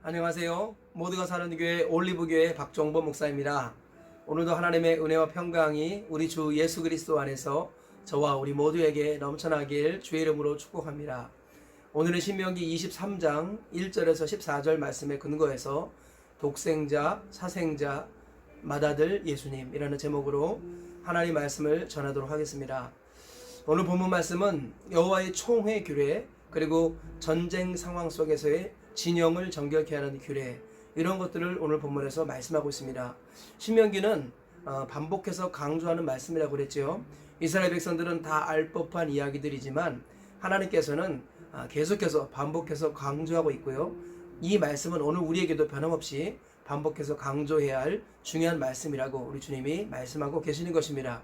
안녕하세요. 모두가 사는 교회 올리브교회 박종범 목사입니다. 오늘도 하나님의 은혜와 평강이 우리 주 예수 그리스도 안에서 저와 우리 모두에게 넘쳐나길 주의 이름으로 축복합니다. 오늘은 신명기 23장 1절에서 14절 말씀에 근거해서 독생자, 사생자, 맏아들 예수님이라는 제목으로 하나님 말씀을 전하도록 하겠습니다. 오늘 본문 말씀은 여호와의 총회 규례, 그리고 전쟁 상황 속에서의 진영을 정결케 하는 규례, 이런 것들을 오늘 본문에서 말씀하고 있습니다. 신명기는 반복해서 강조하는 말씀이라고 그랬죠. 이스라엘 백성들은 다 알 법한 이야기들이지만 하나님께서는 계속해서 반복해서 강조하고 있고요. 이 말씀은 오늘 우리에게도 변함없이 반복해서 강조해야 할 중요한 말씀이라고 우리 주님이 말씀하고 계시는 것입니다.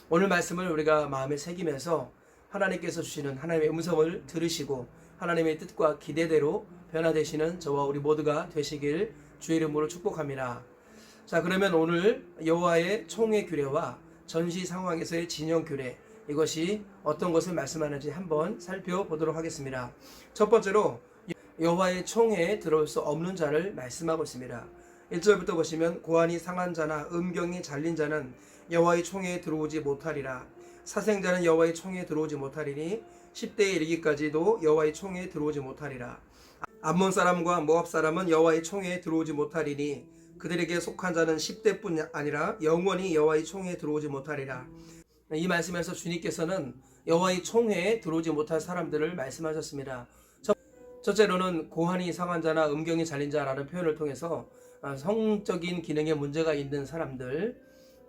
오늘 말씀을 우리가 마음에 새기면서 하나님께서 주시는 하나님의 음성을 들으시고 하나님의 뜻과 기대대로 변화되시는 저와 우리 모두가 되시길 주의 이름으로 축복합니다. 자, 그러면 오늘 여호와의 총회 규례와 전시 상황에서의 진영 규례, 이것이 어떤 것을 말씀하는지 한번 살펴보도록 하겠습니다. 첫 번째로 여호와의 총회에 들어올 수 없는 자를 말씀하고 있습니다. 1절부터 보시면 고환이 상한 자나 음경이 잘린 자는 여호와의 총회에 들어오지 못하리라. 사생자는 여호와의 총회에 들어오지 못하리니 10대에 이르기까지도 여호와의 총회에 들어오지 못하리라. 암몬 사람과 모압 사람은 여호와의 총회에 들어오지 못하리니 그들에게 속한 자는 10대뿐 아니라 영원히 여호와의 총회에 들어오지 못하리라. 이 말씀에서 주님께서는 여호와의 총회에 들어오지 못할 사람들을 말씀하셨습니다. 첫째로는 고환이 상한 자나 음경이 잘린 자라는 표현을 통해서 성적인 기능에 문제가 있는 사람들,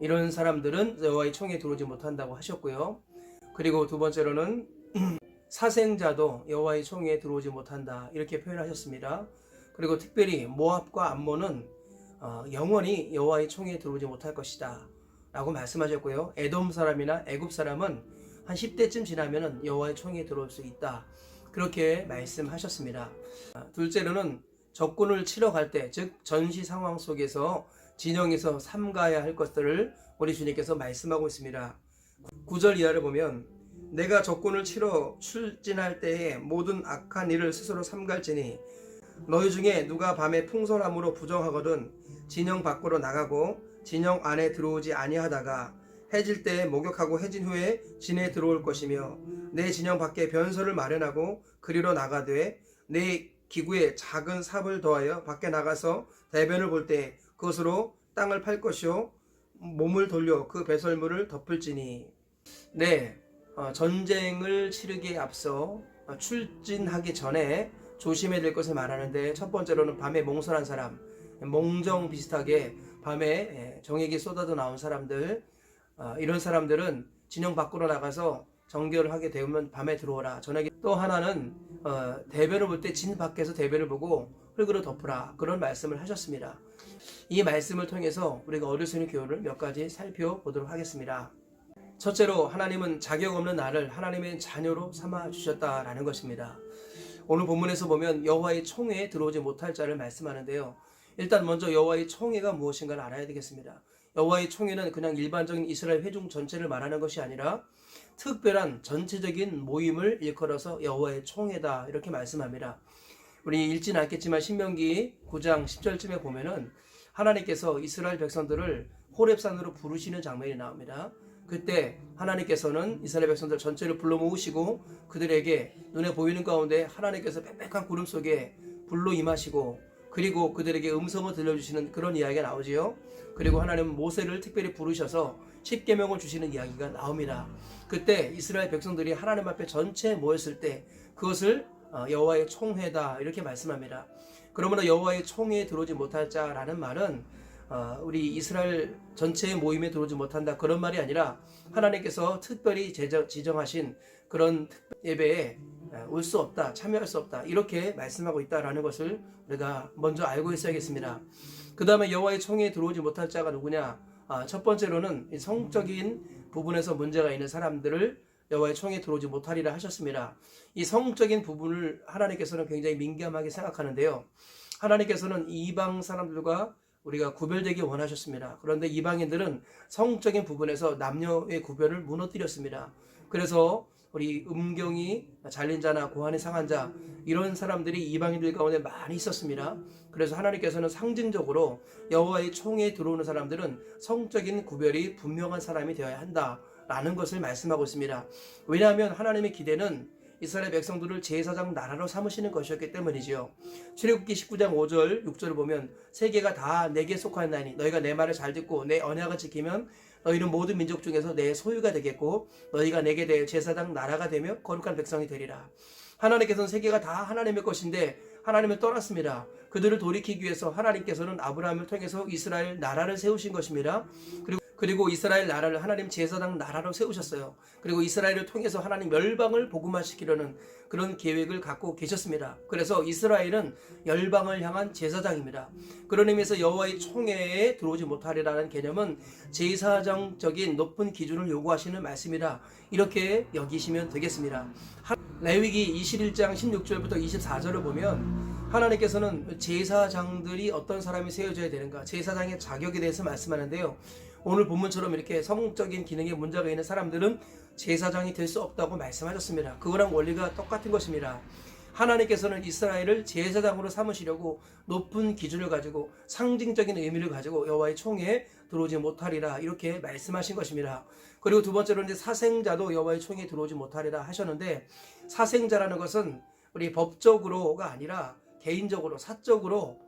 이런 사람들은 여호와의 총회에 들어오지 못한다고 하셨고요. 그리고 두 번째로는 사생자도 여호와의 총회에 들어오지 못한다, 이렇게 표현하셨습니다. 그리고 특별히 모압과 암몬은 영원히 여호와의 총회에 들어오지 못할 것이다 라고 말씀하셨고요. 에돔 사람이나 애굽 사람은 한 10대쯤 지나면 여호와의 총회에 들어올 수 있다, 그렇게 말씀하셨습니다. 둘째로는 적군을 치러 갈 때, 즉 전시 상황 속에서 진영에서 삼가야 할 것들을 우리 주님께서 말씀하고 있습니다. 9절 이하를 보면 내가 적군을 치러 출진할 때에 모든 악한 일을 스스로 삼갈지니 너희 중에 누가 밤에 풍설함으로 부정하거든 진영 밖으로 나가고 진영 안에 들어오지 아니하다가 해질 때에 목욕하고 해진 후에 진에 들어올 것이며 내 진영 밖에 변소를 마련하고 그리로 나가되 내 기구에 작은 삽을 더하여 밖에 나가서 대변을 볼 때 그것으로 땅을 팔 것이요 몸을 돌려 그 배설물을 덮을지니. 전쟁을 치르기에 앞서 출진하기 전에 조심해야 될 것을 말하는데, 첫 번째로는 밤에 몽설한 사람, 몽정 비슷하게 밤에 정액이 쏟아져 나온 사람들, 이런 사람들은 진영 밖으로 나가서 정결을 하게 되면 밤에 들어오라. 저녁에 또 하나는 대변을 볼 때 진 밖에서 대변을 보고 흙으로 덮으라, 그런 말씀을 하셨습니다. 이 말씀을 통해서 우리가 얻을 수 있는 교훈을 몇 가지 살펴보도록 하겠습니다. 첫째로, 하나님은 자격 없는 나를 하나님의 자녀로 삼아 주셨다라는 것입니다. 오늘 본문에서 보면 여호와의 총회에 들어오지 못할 자를 말씀하는데요. 일단 먼저 여호와의 총회가 무엇인가를 알아야 되겠습니다. 여호와의 총회는 그냥 일반적인 이스라엘 회중 전체를 말하는 것이 아니라 특별한 전체적인 모임을 일컬어서 여호와의 총회다, 이렇게 말씀합니다. 우리 읽지는 않겠지만 신명기 9장 10절쯤에 보면은 하나님께서 이스라엘 백성들을 호렙산으로 부르시는 장면이 나옵니다. 그때 하나님께서는 이스라엘 백성들 전체를 불러 모으시고 그들에게 눈에 보이는 가운데 하나님께서 빽빽한 구름 속에 불로 임하시고, 그리고 그들에게 음성을 들려주시는 그런 이야기가 나오지요. 그리고 하나님은 모세를 특별히 부르셔서 십계명을 주시는 이야기가 나옵니다. 그때 이스라엘 백성들이 하나님 앞에 전체 모였을 때 그것을 여호와의 총회다, 이렇게 말씀합니다. 그러므로 여호와의 총회에 들어오지 못할 자라는 말은 우리 이스라엘 전체의 모임에 들어오지 못한다, 그런 말이 아니라 하나님께서 특별히 지정하신 그런 예배에 올 수 없다, 참여할 수 없다, 이렇게 말씀하고 있다라는 것을 우리가 먼저 알고 있어야겠습니다. 그 다음에 여호와의 총회에 들어오지 못할 자가 누구냐? 첫 번째로는 성적인 부분에서 문제가 있는 사람들을 여호와의 총회에 들어오지 못하리라 하셨습니다. 이 성적인 부분을 하나님께서는 굉장히 민감하게 생각하는데요. 하나님께서는 이방 사람들과 우리가 구별되기 원하셨습니다. 그런데 이방인들은 성적인 부분에서 남녀의 구별을 무너뜨렸습니다. 그래서 우리 음경이 잘린 자나 고환이 상한 자 이런 사람들이 이방인들 가운데 많이 있었습니다. 그래서 하나님께서는 상징적으로 여호와의 총회에 들어오는 사람들은 성적인 구별이 분명한 사람이 되어야 한다라는 것을 말씀하고 있습니다. 왜냐하면 하나님의 기대는 이스라엘 백성들을 제사장 나라로 삼으시는 것이었기 때문이지요. 출애굽기 19장 5절 6절을 보면 세계가 다 내게 속하나니 너희가 내 말을 잘 듣고 내 언약을 지키면 너희는 모든 민족 중에서 내 소유가 되겠고 너희가 내게 대해 제사장 나라가 되며 거룩한 백성이 되리라. 하나님께서는 세계가 다 하나님의 것인데 하나님을 떠났습니다. 그들을 돌이키기 위해서 하나님께서는 아브라함을 통해서 이스라엘 나라를 세우신 것입니다. 그리고 이스라엘 나라를 하나님 제사장 나라로 세우셨어요. 그리고 이스라엘을 통해서 하나님 열방을 복음화시키려는 그런 계획을 갖고 계셨습니다. 그래서 이스라엘은 열방을 향한 제사장입니다. 그런 의미에서 여호와의 총회에 들어오지 못하리라는 개념은 제사장적인 높은 기준을 요구하시는 말씀이라 이렇게 여기시면 되겠습니다. 레위기 21장 16절부터 24절을 보면 하나님께서는 제사장들이 어떤 사람이 세워져야 되는가, 제사장의 자격에 대해서 말씀하는데요. 오늘 본문처럼 이렇게 성적인 기능에 문제가 있는 사람들은 제사장이 될 수 없다고 말씀하셨습니다. 그거랑 원리가 똑같은 것입니다. 하나님께서는 이스라엘을 제사장으로 삼으시려고 높은 기준을 가지고 상징적인 의미를 가지고 여호와의 총회에 들어오지 못하리라 이렇게 말씀하신 것입니다. 그리고 두 번째로 이제 사생자도 여호와의 총회에 들어오지 못하리라 하셨는데, 사생자라는 것은 우리 법적으로가 아니라 개인적으로 사적으로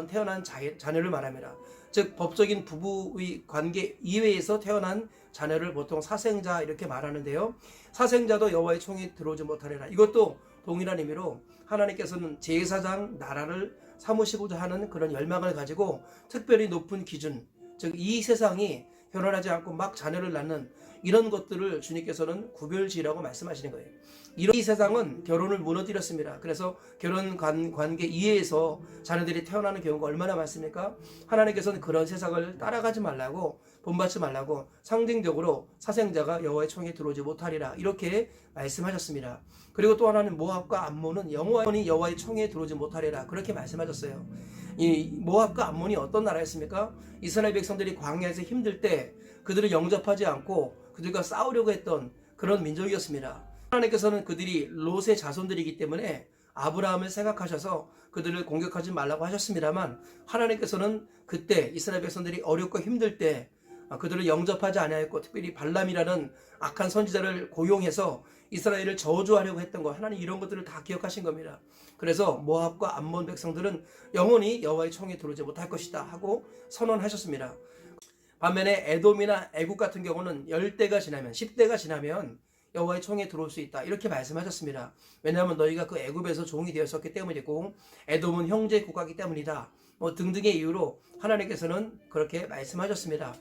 태어난 자녀를 말합니다. 즉 법적인 부부의 관계 이외에서 태어난 자녀를 보통 사생자 이렇게 말하는데요. 사생자도 여호와의 총회에 들어오지 못하리라. 이것도 동일한 의미로 하나님께서는 제사장 나라를 삼으시고자 하는 그런 열망을 가지고 특별히 높은 기준, 즉 이 세상이 결혼하지 않고 막 자녀를 낳는 이런 것들을 주님께서는 구별지라고 말씀하시는 거예요. 이 세상은 결혼을 무너뜨렸습니다. 그래서 결혼 관계 이외에서 자녀들이 태어나는 경우가 얼마나 많습니까? 하나님께서는 그런 세상을 따라가지 말라고, 본받지 말라고 상징적으로 사생자가 여호와의 총회에 들어오지 못하리라 이렇게 말씀하셨습니다. 그리고 또 하나는 모압과 암몬은 영원히 여호와의 총회에 들어오지 못하리라 그렇게 말씀하셨어요. 이 모압과 암몬이 어떤 나라였습니까? 이스라엘 백성들이 광야에서 힘들 때 그들을 영접하지 않고 그들과 싸우려고 했던 그런 민족이었습니다. 하나님께서는 그들이 롯의 자손들이기 때문에 아브라함을 생각하셔서 그들을 공격하지 말라고 하셨습니다만, 하나님께서는 그때 이스라엘 백성들이 어렵고 힘들 때 그들을 영접하지 아니하였고 특별히 발람이라는 악한 선지자를 고용해서 이스라엘을 저주하려고 했던 것, 하나님 이런 것들을 다 기억하신 겁니다. 그래서 모압과 암몬 백성들은 영원히 여호와의 총회에 들어오지 못할 것이다 하고 선언하셨습니다. 반면에 에돔이나 애국 같은 경우는 10대가 지나면 10대가 지나면 여호와의 총회에 들어올 수 있다 이렇게 말씀하셨습니다. 왜냐하면 너희가 그 애굽에서 종이 되었었기 때문이고 에돔은 형제 국가이기 때문이다 등등의 이유로 하나님께서는 그렇게 말씀하셨습니다.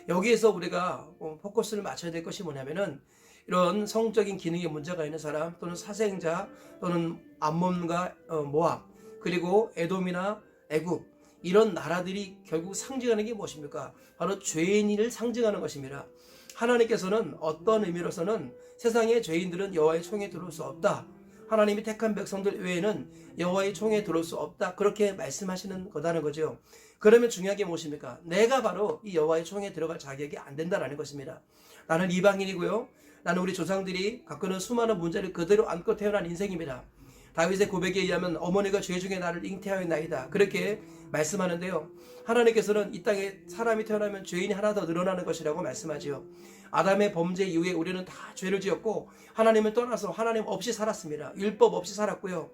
여기에서 우리가 포커스를 맞춰야 될 것이 뭐냐면은 이런 성적인 기능에 문제가 있는 사람 또는 사생자 또는 암몬과 모압 그리고 에돔이나 애굽 이런 나라들이 결국 상징하는 게 무엇입니까? 바로 죄인을 상징하는 것입니다. 하나님께서는 어떤 의미로서는 세상의 죄인들은 여호와의 총회에 들어올 수 없다. 하나님이 택한 백성들 외에는 여호와의 총회에 들어올 수 없다. 그렇게 말씀하시는 거다는 거죠. 그러면 중요한 게 무엇입니까? 내가 바로 이 여호와의 총회에 들어갈 자격이 안 된다는 것입니다. 나는 이방인이고요. 나는 우리 조상들이 갖고 있는 수많은 문제를 그대로 안고 태어난 인생입니다. 다윗의 고백에 의하면 어머니가 죄 중에 나를 잉태하였나이다. 그렇게 말씀하는데요. 하나님께서는 이 땅에 사람이 태어나면 죄인이 하나 더 늘어나는 것이라고 말씀하지요. 아담의 범죄 이후에 우리는 다 죄를 지었고 하나님을 떠나서 하나님 없이 살았습니다. 율법 없이 살았고요.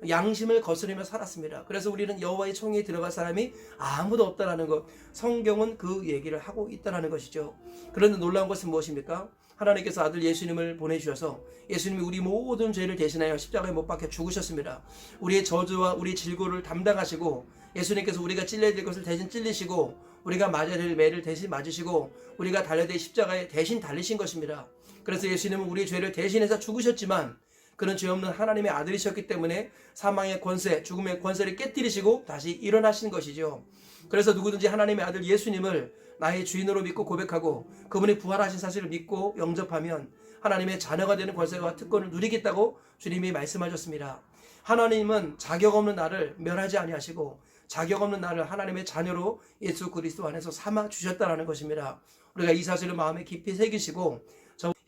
양심을 거스르며 살았습니다. 그래서 우리는 여호와의 총회에 들어갈 사람이 아무도 없다라는 것, 성경은 그 얘기를 하고 있다는 것이죠. 그런데 놀라운 것은 무엇입니까? 하나님께서 아들 예수님을 보내주셔서 예수님이 우리 모든 죄를 대신하여 십자가에 못 박혀 죽으셨습니다. 우리의 저주와 우리 질고를 담당하시고 예수님께서 우리가 찔려야 될 것을 대신 찔리시고 우리가 맞아야 될 매를 대신 맞으시고 우리가 달려야 될 십자가에 대신 달리신 것입니다. 그래서 예수님은 우리의 죄를 대신해서 죽으셨지만 그는 죄 없는 하나님의 아들이셨기 때문에 사망의 권세, 죽음의 권세를 깨뜨리시고 다시 일어나신 것이죠. 그래서 누구든지 하나님의 아들 예수님을 나의 주인으로 믿고 고백하고 그분이 부활하신 사실을 믿고 영접하면 하나님의 자녀가 되는 권세와 특권을 누리겠다고 주님이 말씀하셨습니다. 하나님은 자격 없는 나를 멸하지 아니하시고 자격 없는 나를 하나님의 자녀로 예수 그리스도 안에서 삼아 주셨다는 것입니다. 우리가 이 사실을 마음에 깊이 새기시고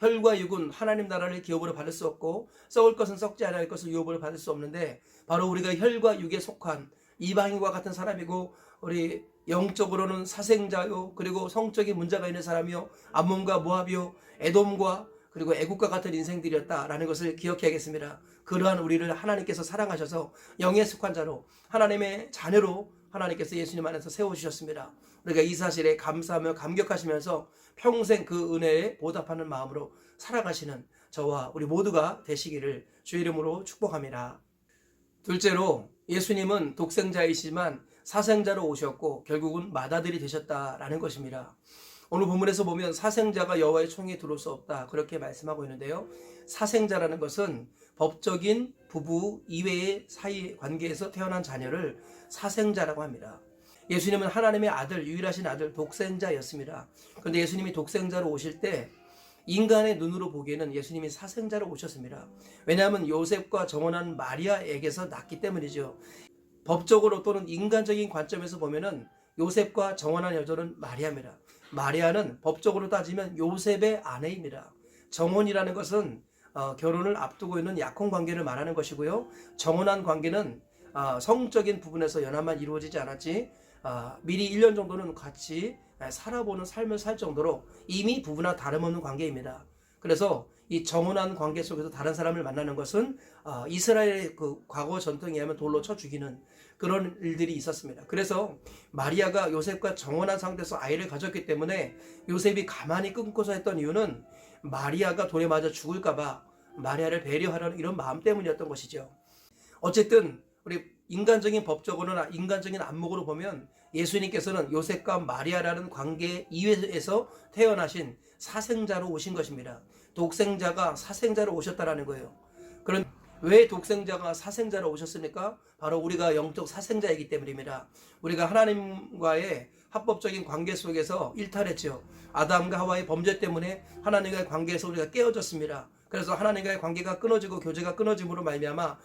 혈과 육은 하나님 나라를 기업으로 받을 수 없고 썩을 것은 썩지 않을 것을 유업으로 받을 수 없는데, 바로 우리가 혈과 육에 속한 이방인과 같은 사람이고 우리 영적으로는 사생자요, 그리고 성적인 문제가 있는 사람이요, 암몬과 모압이요, 에돔과 그리고 애국과 같은 인생들이었다라는 것을 기억해야겠습니다. 그러한 우리를 하나님께서 사랑하셔서 영에 속한 자로 하나님의 자녀로 하나님께서 예수님 안에서 세워주셨습니다. 우리가 이 사실에 감사하며 감격하시면서 평생 그 은혜에 보답하는 마음으로 살아가시는 저와 우리 모두가 되시기를 주의 이름으로 축복합니다. 둘째로, 예수님은 독생자이시지만 사생자로 오셨고 결국은 맏아들이 되셨다라는 것입니다. 오늘 본문에서 보면 사생자가 여호와의 총에 들어올 수 없다, 그렇게 말씀하고 있는데요. 사생자라는 것은 법적인 부부 이외의 사이 관계에서 태어난 자녀를 사생자라고 합니다. 예수님은 하나님의 아들, 유일하신 아들, 독생자였습니다. 그런데 예수님이 독생자로 오실 때 인간의 눈으로 보기에는 예수님이 사생자로 오셨습니다. 왜냐하면 요셉과 정혼한 마리아에게서 낳기 때문이죠. 법적으로 또는 인간적인 관점에서 보면은 요셉과 정혼한 여자는 마리아입니다. 마리아는 법적으로 따지면 요셉의 아내입니다. 정혼이라는 것은 결혼을 앞두고 있는 약혼 관계를 말하는 것이고요. 정혼한 관계는 성적인 부분에서 연합만 이루어지지 않았지 미리 1년 정도는 같이 살아보는 삶을 살 정도로 이미 부부나 다름없는 관계입니다. 그래서 이 정혼한 관계 속에서 다른 사람을 만나는 것은 이스라엘의 그 과거 전통에 의하면 돌로 쳐 죽이는 그런 일들이 있었습니다. 그래서 마리아가 요셉과 정혼한 상태에서 아이를 가졌기 때문에 요셉이 가만히 끊고서 했던 이유는 마리아가 돌에 맞아 죽을까봐 마리아를 배려하려는 이런 마음 때문이었던 것이죠. 어쨌든 우리 인간적인 법적으로나 인간적인 안목으로 보면 예수님께서는 요셉과 마리아라는 관계 이외에서 태어나신 사생자로 오신 것입니다. 독생자가 사생자로 오셨다라는 거예요. 그런 왜 독생자가 사생자로 오셨습니까? 바로 우리가 영적 사생자이기 때문입니다. 우리가 하나님과의 합법적인 관계 속에서 일탈했죠. 아담과 하와의 범죄 때문에 하나님과의 관계에서 우리가 깨어졌습니다. 그래서 하나님과의 관계가 끊어지고 교제가 끊어짐으로 말미암아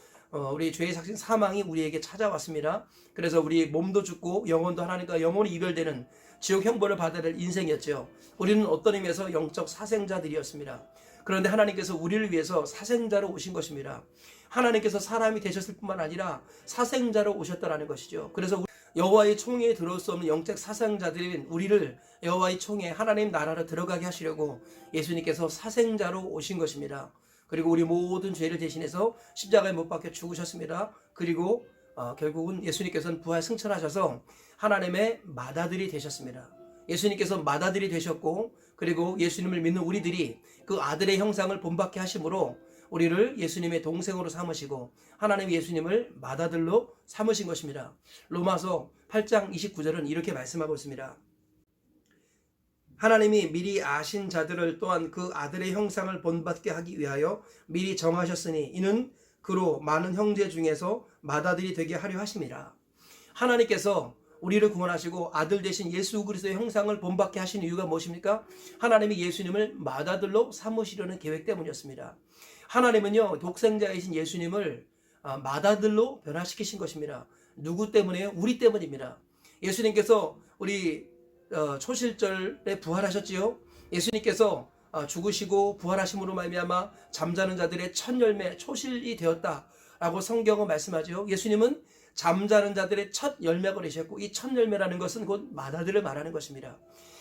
우리 죄의 삭신 사망이 우리에게 찾아왔습니다. 그래서 우리 몸도 죽고 영혼도 하나님과 영혼이 이별되는 지옥 형벌을 받아야 될 인생이었죠. 우리는 어떤 의미에서 영적 사생자들이었습니다. 그런데 하나님께서 우리를 위해서 사생자로 오신 것입니다. 하나님께서 사람이 되셨을 뿐만 아니라 사생자로 오셨다라는 것이죠. 그래서 여호와의 총회에 들어올 수 없는 영적 사생자들인 우리를 여호와의 총회 하나님 나라로 들어가게 하시려고 예수님께서 사생자로 오신 것입니다. 그리고 우리 모든 죄를 대신해서 십자가에 못 박혀 죽으셨습니다. 그리고 결국은 예수님께서는 부활 승천하셔서 하나님의 맏아들이 되셨습니다. 예수님께서 맏아들이 되셨고, 그리고 예수님을 믿는 우리들이 그 아들의 형상을 본받게 하심으로 우리를 예수님의 동생으로 삼으시고 하나님 예수님을 맏아들로 삼으신 것입니다. 로마서 8장 29절은 이렇게 말씀하고 있습니다. 하나님이 미리 아신 자들을 또한 그 아들의 형상을 본받게 하기 위하여 미리 정하셨으니 이는 그로 많은 형제 중에서 맏아들이 되게 하려 하심이라. 하나님께서 우리를 구원하시고 아들 되신 예수 그리스도의 형상을 본받게 하신 이유가 무엇입니까? 하나님이 예수님을 맏아들로 삼으시려는 계획 때문이었습니다. 하나님은요, 독생자이신 예수님을 맏아들로 변화시키신 것입니다. 누구 때문에요? 우리 때문입니다. 예수님께서 우리 초실절에 부활하셨지요. 예수님께서 죽으시고 부활하심으로 말미암아 잠자는 자들의 첫 열매 초실이 되었다라고 성경은 말씀하죠. 예수님은 잠자는 자들의 첫 열매가 되셨고, 이 첫 열매라는 것은 곧 맏아들을 말하는 것입니다.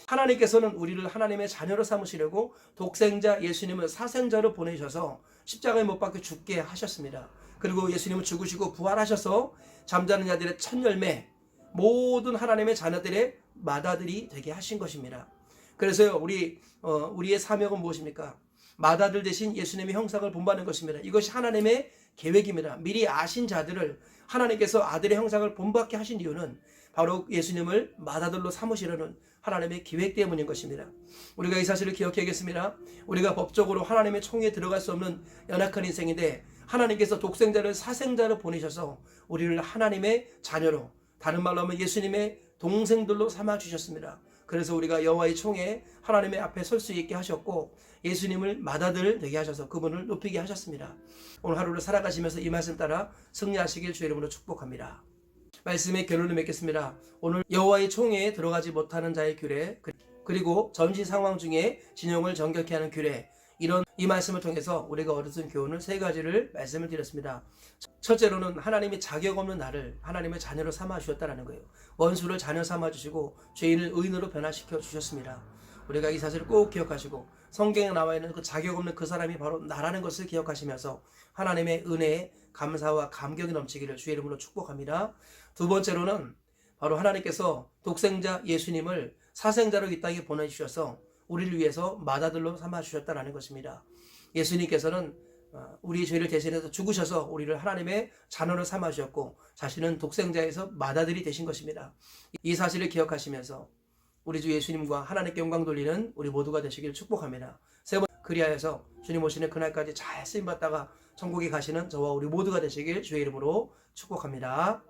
하나님께서는 우리를 하나님의 자녀로 삼으시려고 독생자 예수님을 사생자로 보내셔서 십자가에 못 박혀 죽게 하셨습니다. 그리고 예수님은 죽으시고 부활하셔서 잠자는 자들의 첫 열매, 모든 하나님의 자녀들의 맏아들이 되게 하신 것입니다. 그래서요, 우리의 사명은 무엇입니까? 맏아들 대신 예수님의 형상을 본받는 것입니다. 이것이 하나님의 계획입니다. 미리 아신 자들을 하나님께서 아들의 형상을 본받게 하신 이유는 바로 예수님을 맏아들로 삼으시려는 하나님의 계획 때문인 것입니다. 우리가 이 사실을 기억해야겠습니다. 우리가 법적으로 하나님의 총회에 들어갈 수 없는 연약한 인생인데 하나님께서 독생자를 사생자로 보내셔서 우리를 하나님의 자녀로, 다른 말로 하면 예수님의 동생들로 삼아주셨습니다. 그래서 우리가 여호와의 총회에 하나님의 앞에 설 수 있게 하셨고 예수님을 맏아들 되게 하셔서 그분을 높이게 하셨습니다. 오늘 하루를 살아가시면서 이 말씀 따라 승리하시길 주의 이름으로 축복합니다. 말씀의 결론을 맺겠습니다. 오늘 여호와의 총회에 들어가지 못하는 자의 규례, 그리고 전시 상황 중에 진영을 정결케 하는 규례, 이 말씀을 통해서 우리가 얻은 교훈을 세 가지를 말씀을 드렸습니다. 첫째로는 하나님이 자격 없는 나를 하나님의 자녀로 삼아 주셨다는 거예요. 원수를 자녀 삼아 주시고 죄인을 의인으로 변화시켜 주셨습니다. 우리가 이 사실을 꼭 기억하시고 성경에 나와 있는 그 자격 없는 그 사람이 바로 나라는 것을 기억하시면서 하나님의 은혜에 감사와 감격이 넘치기를 주의 이름으로 축복합니다. 두 번째로는 바로 하나님께서 독생자 예수님을 사생자로 이 땅에 보내주셔서 우리를 위해서 맏아들로 삼아주셨다는 것입니다. 예수님께서는 우리 죄를 대신해서 죽으셔서 우리를 하나님의 자녀로 삼아주셨고 자신은 독생자에서 맏아들이 되신 것입니다. 이 사실을 기억하시면서 우리 주 예수님과 하나님께 영광 돌리는 우리 모두가 되시기를 축복합니다. 세 번 그리하여서 주님 오시는 그날까지 잘 쓰임받다가 천국에 가시는 저와 우리 모두가 되시길 주의 이름으로 축복합니다.